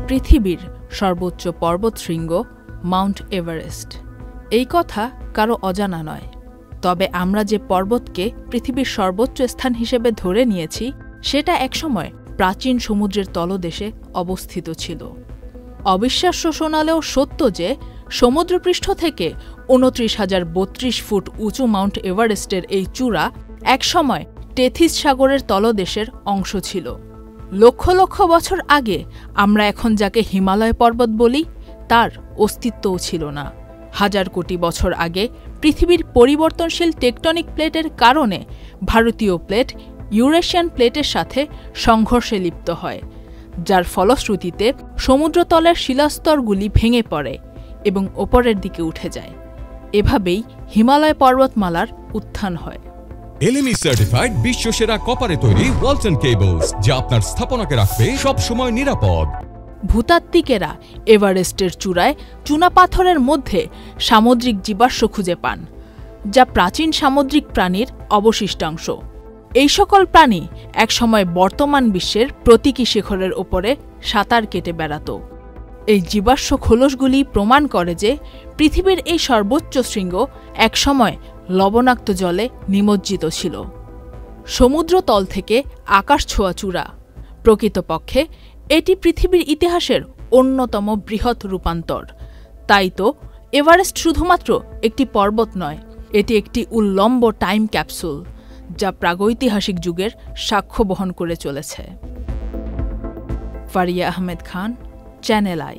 পৃথিবীর সর্বোচ্চ পর্বতশৃঙ্গ মাউন্ট এভারেস্ট। এই কথা কারো অজানা নয়। তবে আমরা যে পর্বতকে পৃথিবীর সর্বোচ্চ স্থান হিসেবে ধরে নিয়েছি সেটা একসময় প্রাচীন সমুদ্রের তলদেশে অবস্থিত ছিল। অবিশ্বাস্য শোনালেও সত্য যে সমুদ্রপৃষ্ঠ থেকে ২৯,০৩২ ফুট উঁচু মাউন্ট এভারেস্টের এই চূড়া একসময় টেথিস সাগরের তলদেশের অংশ ছিল। লক্ষ লক্ষ বছর আগে আমরা এখন যাকে হিমালয় পর্বত বলি তার অস্তিত্বও ছিল না। হাজার কোটি বছর আগে পৃথিবীর পরিবর্তনশীল টেকটনিক প্লেটের কারণে ভারতীয় প্লেট ইউরেশিয়ান প্লেটের সাথে সংঘর্ষে লিপ্ত হয়, যার ফলশ্রুতিতে সমুদ্রতলের শিলাস্তরগুলি ভেঙে পড়ে এবং ওপরের দিকে উঠে যায়। এভাবেই হিমালয় পর্বতমালার উত্থান হয়। এলএমই সার্টিফাইড বিশ্বসেরা কপারে তৈরি ওয়ালটন কেবলস, যা আপনার স্থাপনাকে রাখবে সব সময় নিরাপদ। ভূতাত্ত্বিকেরা এভারেস্টের চূড়ায় চুনাপাথরের মধ্যে সামুদ্রিক জীবাশ্ম খুঁজে পান, যা প্রাচীন সামুদ্রিক প্রাণীর অবশিষ্টাংশ। এই সকল প্রাণী একসময় বর্তমান বিশ্বের প্রতীকী শিখরের ওপরে সাঁতার কেটে বেড়াত। এই জীবাশ্ম খোলসগুলি প্রমাণ করে যে পৃথিবীর এই সর্বোচ্চ শৃঙ্গ একসময় লবণাক্ত জলে নিমজ্জিত ছিল। সমুদ্রতল থেকে আকাশ ছোঁয়া চূড়া। প্রকৃতপক্ষে এটি পৃথিবীর ইতিহাসের অন্যতম বৃহৎ রূপান্তর। তাই তো এভারেস্ট শুধুমাত্র একটি পর্বত নয়, এটি একটি উল্লম্ব টাইম ক্যাপসুল, যা প্রাগৈতিহাসিক যুগের সাক্ষ্য বহন করে চলেছে। Faria Ahmed Khan, channel I.